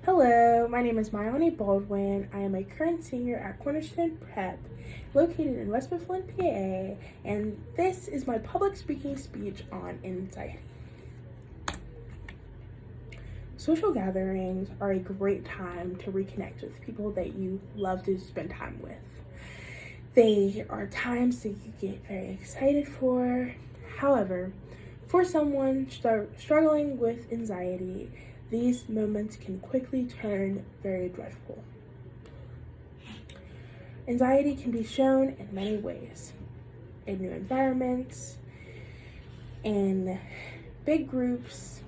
Hello, my name is Myani Baldwin. I am a current senior at Cornerstone Prep, located in West Mifflin, PA, and this is my public speaking speech on anxiety. Social gatherings are a great time to reconnect with people that you love to spend time with. They are times that you get very excited for. However, for someone struggling with anxiety, these moments can quickly turn very dreadful. Anxiety can be shown in many ways: in new environments, in big groups.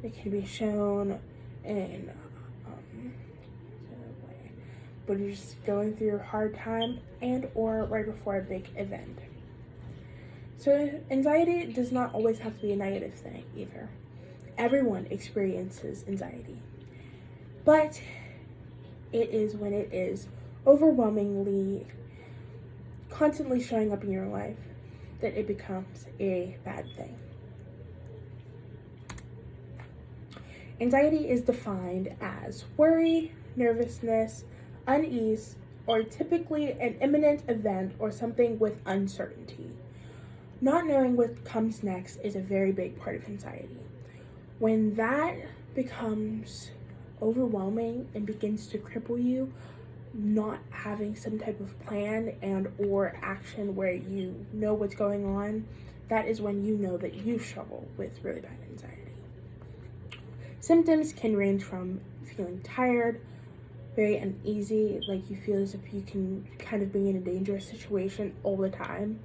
It can be shown in when you're just going through a hard time and or right before a big event. So anxiety does not always have to be a negative thing either. Everyone experiences anxiety, but it is when it is overwhelmingly constantly showing up in your life that it becomes a bad thing. Anxiety is defined as worry, nervousness, unease, or typically an imminent event or something with uncertainty. Not knowing what comes next is a very big part of anxiety. When that becomes overwhelming and begins to cripple you, not having some type of plan and or action where you know what's going on, that is when you know that you struggle with really bad anxiety. Symptoms can range from feeling tired, very uneasy, like you feel as if you can kind of be in a dangerous situation all the time,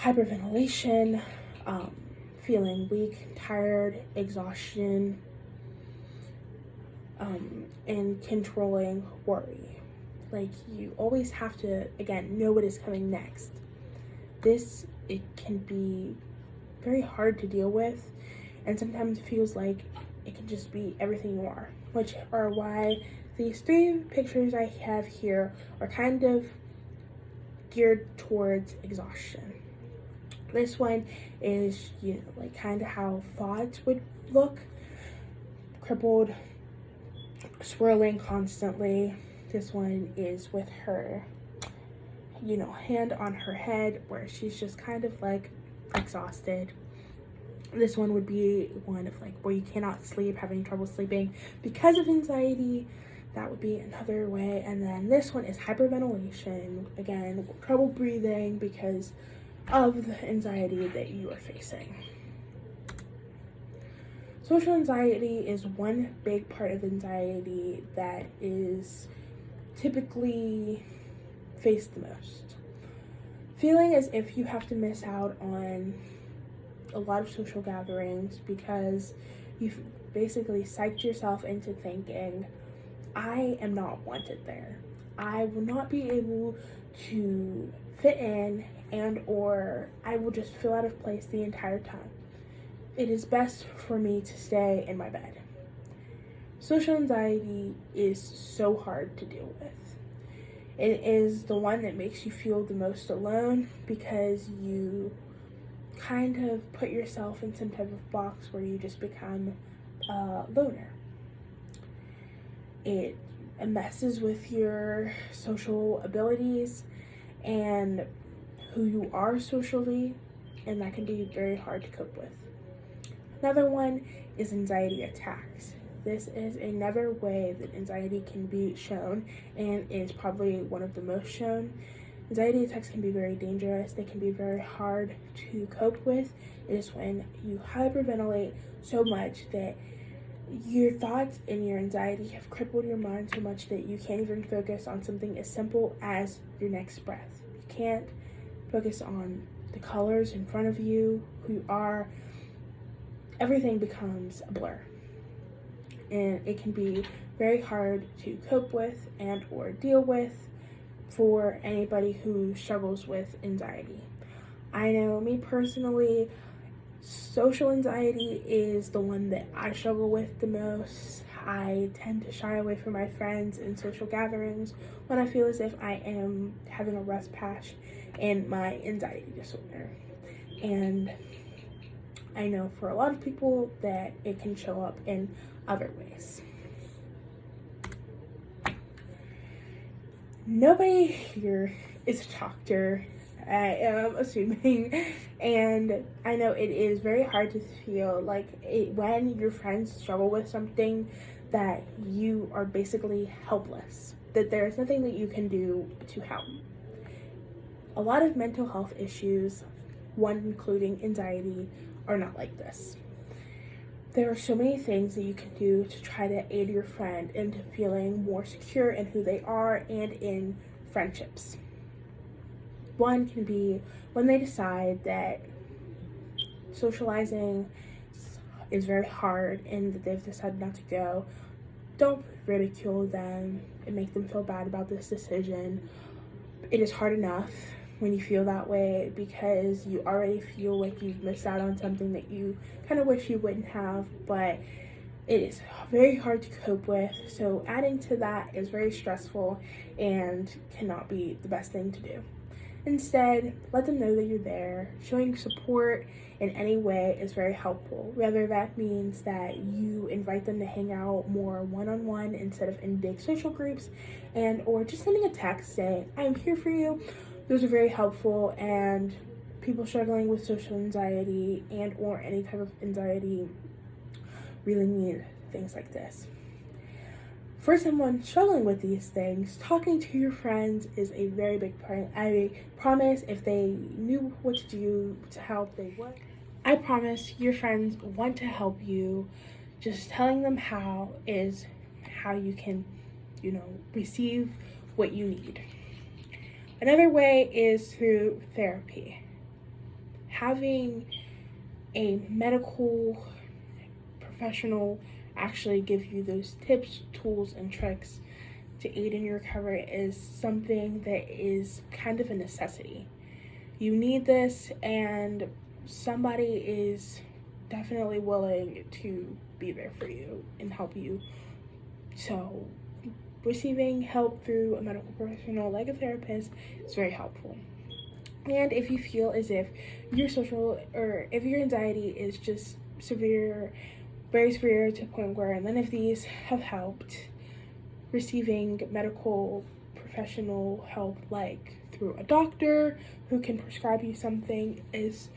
hyperventilation, feeling weak, tired, exhaustion, and controlling worry. Like you always have to, again, know what is coming next. It can be very hard to deal with, and sometimes it feels like it can just be everything you are, which are why these three pictures I have here are kind of geared towards exhaustion. This one is, like kind of how thoughts would look: crippled, swirling constantly. This one is with her, hand on her head where she's just kind of like exhausted. This one would be one of like where you cannot sleep, having trouble sleeping because of anxiety. That would be another way. And then this one is hyperventilation. Again, trouble breathing because of the anxiety that you are facing. Social anxiety is one big part of anxiety that is typically faced the most. Feeling as if you have to miss out on a lot of social gatherings because you've basically psyched yourself into thinking, I am not wanted there. I will not be able to fit in, and or I will just feel out of place the entire time. It is best for me to stay in my bed. Social anxiety is so hard to deal with. It is the one that makes you feel the most alone because you kind of put yourself in some type of box where you just become a loner. It messes with your social abilities and who you are socially, and that can be very hard to cope with. Another one is anxiety attacks. This is another way that anxiety can be shown and is probably one of the most shown. Anxiety attacks can be very dangerous. They can be very hard to cope with. It is when you hyperventilate so much that your thoughts and your anxiety have crippled your mind so much that you can't even focus on something as simple as your next breath. You can't focus on the colors in front of you, who you are. Everything becomes a blur. And it can be very hard to cope with and or deal with for anybody who struggles with anxiety. I know me personally, social anxiety is the one that I struggle with the most. I tend to shy away from my friends in social gatherings when I feel as if I am having a rough patch in my anxiety disorder. And I know for a lot of people that it can show up in other ways. Nobody here is a doctor, I am assuming, and I know it is very hard to feel like when your friends struggle with something that you are basically helpless, that there is nothing that you can do to help. A lot of mental health issues, one including anxiety, are not like this. There are so many things that you can do to try to aid your friend into feeling more secure in who they are and in friendships. One can be when they decide that socializing is very hard and that they've decided not to go, don't ridicule them and make them feel bad about this decision. It is hard enough when you feel that way because you already feel like you've missed out on something that you kind of wish you wouldn't have, but it is very hard to cope with. So adding to that is very stressful and cannot be the best thing to do. Instead, let them know that you're there. Showing support in any way is very helpful. Whether that means that you invite them to hang out more one-on-one instead of in big social groups, and or just sending a text saying, I'm here for you. Those are very helpful, and people struggling with social anxiety and or any type of anxiety really need things like this. For someone struggling with these things, talking to your friends is a very big part. I promise if they knew what to do to help, they would. I promise your friends want to help you. Just telling them how is how you can, receive what you need. Another way is through therapy. Having a medical professional actually give you those tips, tools, and tricks to aid in your recovery is something that is kind of a necessity. You need this, and somebody is definitely willing to be there for you and help you. So receiving help through a medical professional like a therapist is very helpful. And if you feel as if your if your anxiety is just severe, very severe to the point where none of these have helped, receiving medical professional help like through a doctor who can prescribe you something is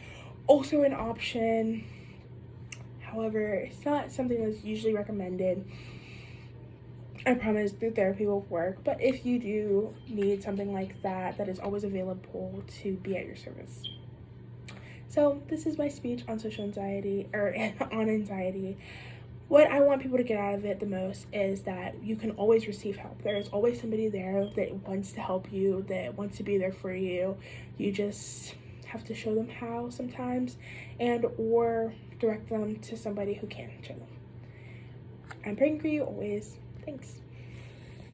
also an option. However, it's not something that's usually recommended. I promise through therapy will work, but if you do need something like that, that is always available to be at your service. So this is my speech on social anxiety, or on anxiety. What I want people to get out of it the most is that you can always receive help. There is always somebody there that wants to help you, that wants to be there for you. You just have to show them how sometimes, and or direct them to somebody who can show them. I'm praying for you always. Thanks.